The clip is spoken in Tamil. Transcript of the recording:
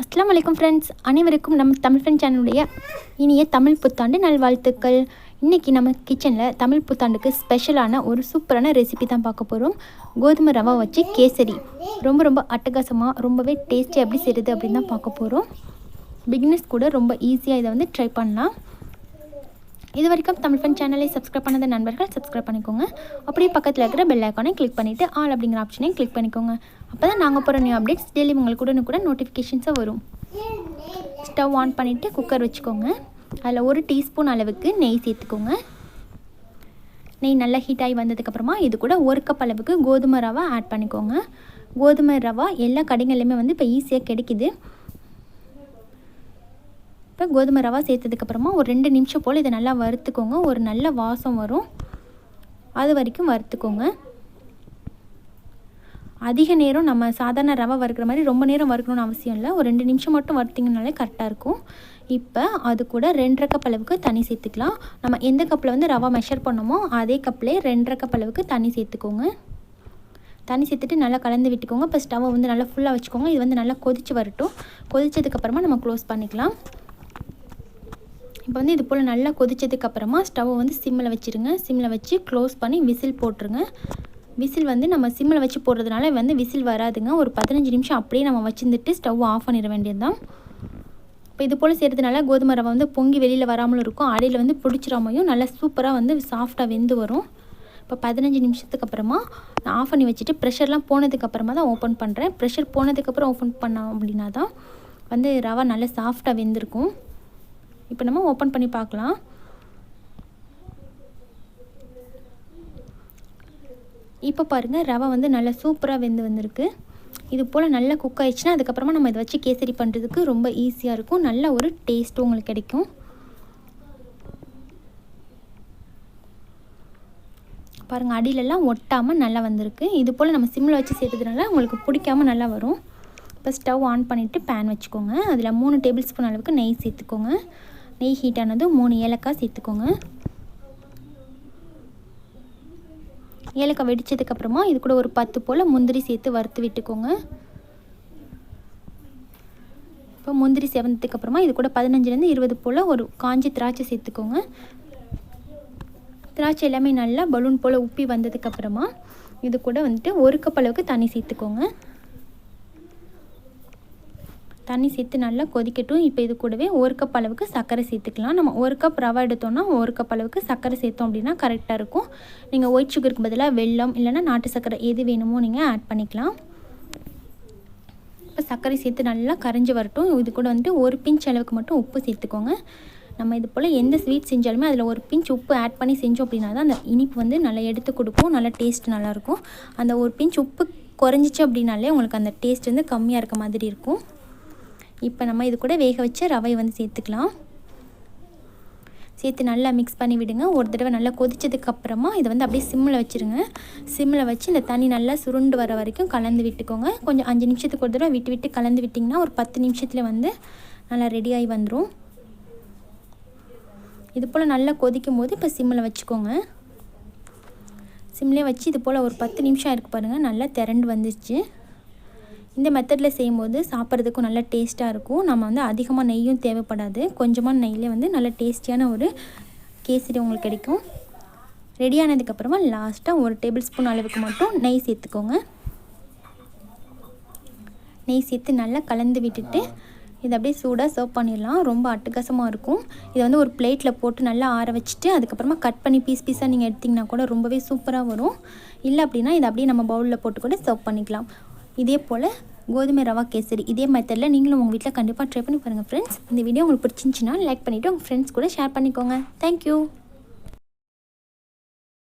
அஸ்ஸலாமு அலைக்கும் ஃப்ரெண்ட்ஸ், அனைவருக்கும் நம்ம தமிழ் ஃப்ரெண்ட் சேனலுடைய இனிய தமிழ் புத்தாண்டு நல்வாழ்த்துக்கள். இன்றைக்கி நம்ம கிச்சனில் தமிழ் புத்தாண்டுக்கு ஸ்பெஷலான ஒரு சூப்பரான ரெசிபி தான் பார்க்க போகிறோம். கோதுமை ரவா வச்சு கேசரி ரொம்ப அட்டகாசமாக ரொம்பவே டேஸ்டி எப்படி செய்கிறது அப்படின்னு தான் பார்க்க போகிறோம். பிகினர்ஸ் கூட ரொம்ப ஈஸியாக இதை ட்ரை பண்ணலாம். இது வரைக்கும் தமிழ் ஃப்ரெண்ட் சேனலை சப்ஸ்கிரைப் பண்ணாத நண்பர்கள் சப்ஸ்கிரைப் பண்ணிக்கோங்க. அப்படியே பக்கத்தில் இருக்கிற பெல் ஐக்கானை கிளிக் பண்ணிவிட்டு ஆல் அப்படிங்கிற ஆப்ஷனையும் கிளிக் பண்ணிக்கோங்க. அப்போ தான் நாங்கள் போகிற நியூ அப்டேட்ஸ் டெய்லி உங்களுக்கு கூட நோட்டிஃபிகேஷன்ஸாக வரும். ஸ்டவ் ஆன் பண்ணிவிட்டு குக்கர் வச்சுக்கோங்க. அதில் 1 டீஸ்பூன் அளவுக்கு நெய் சேர்த்துக்கோங்க. நெய் நல்லா ஹீட் ஆகி வந்ததுக்கப்புறமா இது கூட 1 கப் அளவுக்கு கோதுமை ரவா ஆட் பண்ணிக்கோங்க. கோதுமை ரவா எல்லா கடைகள்லையுமே இப்போ ஈஸியாக கிடைக்குது. இப்போ கோதுமை ரவா சேர்த்ததுக்கப்புறமா ஒரு 2 நிமிஷம் போல் இதை நல்லா வறுத்துக்கோங்க. ஒரு நல்ல வாசம் வரும், அது வரைக்கும் வறுத்துக்கோங்க. அதிக நேரம் நம்ம சாதாரண ரவா வறுக்கிற மாதிரி ரொம்ப நேரம் வறுக்கணும்னு அவசியம் இல்லை. ஒரு 2 நிமிஷம் மட்டும் வறுத்திங்கனாலே கரெக்டாக இருக்கும். இப்போ அது கூட 2.5 கப் அளவுக்கு தண்ணி சேர்த்துக்கலாம். நம்ம எந்த கப்பில் ரவா மெஷர் பண்ணோமோ அதே கப்பில் 2.5 கப் அளவுக்கு தண்ணி சேர்த்துக்கோங்க. தண்ணி சேர்த்துட்டு நல்லா கலந்து விட்டுக்கோங்க. இப்போ ஸ்டவ்வை நல்லா ஃபுல்லாக வச்சுக்கோங்க. இது நல்லா கொதித்து வரட்டும். கொதித்ததுக்கப்புறமா நம்ம க்ளோஸ் பண்ணிக்கலாம். இப்போ இது போல் நல்லா கொதித்ததுக்கப்புறமா ஸ்டவ்வை சிம்மில் வச்சுருங்க. சிம்மில் வச்சு க்ளோஸ் பண்ணி விசில் போட்டுருங்க. விசில் நம்ம சிம்மில் வச்சு போடுறதுனால விசில் வராதுங்க. ஒரு 15 நிமிஷம் அப்படியே நம்ம வச்சுருந்துட்டு ஸ்டவ் ஆஃப் பண்ணிட வேண்டியது தான். இப்போ இது போல் செய்கிறதுனால கோதுமை ரவை பொங்கி வெளியில் வராமலும் இருக்கும், அடியில் பிடிச்சிராமையும் நல்லா சூப்பராக சாஃப்டாக வெந்து வரும். இப்போ 15 நிமிஷத்துக்கு அப்புறமா நான் ஆஃப் பண்ணி வச்சுட்டு ப்ரெஷர்லாம் போனதுக்கப்புறமா தான் ஓப்பன் பண்ணுறேன். ப்ரெஷர் போனதுக்கப்புறம் ஓப்பன் பண்ணோம் அப்படின்னா தான் ரவை நல்லா சாஃப்டாக வெந்திருக்கும். இப்போ நம்ம ஓப்பன் பண்ணி பார்க்கலாம். இப்போ பாருங்கள், ரவை நல்லா சூப்பராக வந்திருக்கு. இது போல் நல்லா குக் ஆயிடுச்சுன்னா அதுக்கப்புறமா நம்ம இதை வச்சு கேசரி பண்ணுறதுக்கு ரொம்ப ஈஸியாக இருக்கும். நல்ல ஒரு டேஸ்ட்டும் உங்களுக்கு கிடைக்கும். பாருங்கள், அடியிலெல்லாம் ஒட்டாமல் நல்லா வந்திருக்கு. இது போல் நம்ம சிம்மில் வச்சு சேர்த்ததுனால உங்களுக்கு பிடிக்காமல் நல்லா வரும். இப்போ ஸ்டவ் ஆன் பண்ணிவிட்டு பேன் வச்சுக்கோங்க. அதில் 3 டேபிள் ஸ்பூன் அளவுக்கு நெய் சேர்த்துக்கோங்க. நெய் ஹீட் ஆனதும் 3 ஏலக்காய் சேர்த்துக்கோங்க. ஏலக்காய் வெடித்ததுக்கப்புறமா இது கூட ஒரு 10 போல் முந்திரி சேர்த்து வறுத்து விட்டுக்கோங்க. இப்போ முந்திரி செவந்ததுக்கப்புறமா இது கூட 15லேருந்து 20 போல் ஒரு காஞ்சி திராட்சை சேர்த்துக்கோங்க. திராட்சை எல்லாமே நல்லா பலூன் போல் உப்பி வந்ததுக்கப்புறமா இது கூட 1 கப் அளவுக்கு தண்ணி சேர்த்துக்கோங்க. தண்ணி சேர்த்து நல்லா கொதிக்கட்டும். இப்போ இது கூடவே 1 கப் அளவுக்கு சர்க்கரை சேர்த்துக்கலாம். நம்ம 1 கப் ரவை எடுத்தோம்னா 1 கப் அளவுக்கு சர்க்கரை சேர்த்தோம் அப்படின்னா கரெக்டாக இருக்கும். நீங்கள் ஒயிட் சுகருக்கு பதிலாக வெல்லம் இல்லைனா நாட்டு சர்க்கரை எது வேணுமோ நீங்கள் ஆட் பண்ணிக்கலாம். இப்போ சர்க்கரை சேர்த்து நல்லா கரைஞ்சி வரட்டும். இது கூட 1 பிஞ்ச் அளவுக்கு மட்டும் உப்பு சேர்த்துக்கோங்க. நம்ம இது போல் எந்த ஸ்வீட் செஞ்சாலுமே அதில் 1 பிஞ்ச் உப்பு ஆட் பண்ணி செஞ்சோம் அப்படின்னா தான் அந்த இனிப்பு நல்லா எடுத்து கொடுக்கும், நல்லா டேஸ்ட் நல்லாயிருக்கும். அந்த 1 பிஞ்ச் உப்பு குறைஞ்சிச்சு அப்படின்னாலே உங்களுக்கு அந்த டேஸ்ட் கம்மியாக இருக்க மாதிரி இருக்கும். இப்போ நம்ம இது கூட வேக வச்ச ரவையை சேர்த்துக்கலாம். சேர்த்து நல்லா மிக்ஸ் பண்ணி விடுங்க. ஒரு தடவை நல்லா கொதிச்சதுக்கப்புறமா இதை அப்படியே சிம்மில் வச்சுருங்க. சிம்மில் வச்சு இந்த தண்ணி நல்லா சுருண்டு வர வரைக்கும் கலந்து விட்டுக்கோங்க. கொஞ்சம் 5 நிமிஷத்துக்கு ஒரு தடவை விட்டு கலந்து விட்டிங்கன்னா ஒரு 10 நிமிஷத்தில் நல்லா ரெடியாகி வந்துடும். இது போல் நல்லா கொதிக்கும் போது இப்போ சிம்மில் வச்சுக்கோங்க. சிம்மிலே வச்சு இது போல் ஒரு 10 நிமிஷம் இருக்குது பாருங்கள், நல்லா திரண்டு வந்துச்சு. இந்த மெத்தடில் செய்யும்போது சாப்பிட்றதுக்கும் நல்லா டேஸ்ட்டாக இருக்கும். நம்ம அதிகமாக நெய்யும் தேவைப்படாது. கொஞ்சமாக நெய்யிலே நல்ல டேஸ்டியான ஒரு கேசரி உங்களுக்கு கிடைக்கும். ரெடியானதுக்கப்புறமா லாஸ்ட்டாக 1 டேபிள் ஸ்பூன் அளவுக்கு மட்டும் நெய் சேர்த்துக்கோங்க. நெய் சேர்த்து நல்லா கலந்து விட்டுட்டு இதை அப்படியே சூடாக சர்வ் பண்ணிடலாம். ரொம்ப அட்டகாசமாக இருக்கும். இதை ஒரு பிளேட்டில் போட்டு நல்லா ஆற வச்சுட்டு அதுக்கப்புறமா கட் பண்ணி பீஸாக நீங்கள் எடுத்திங்கன்னா கூட ரொம்பவே சூப்பராக வரும். இல்லை அப்படின்னா இதை அப்படியே நம்ம பவுலில் போட்டு கூட சர்வ் பண்ணிக்கலாம். இதே போல் கோதுமை ரவா கேசரி இதே மெத்தடில் நீங்களும் உங்கள் வீட்டில் கண்டிப்பாக ட்ரை பண்ணி பாருங்கள் ஃப்ரெண்ட்ஸ். இந்த வீடியோ உங்களுக்கு பிடிச்சிருந்துச்சின்னா லைக் பண்ணிவிட்டு உங்கள் ஃப்ரெண்ட்ஸ் கூட ஷேர் பண்ணிக்கோங்க. தேங்க்யூ.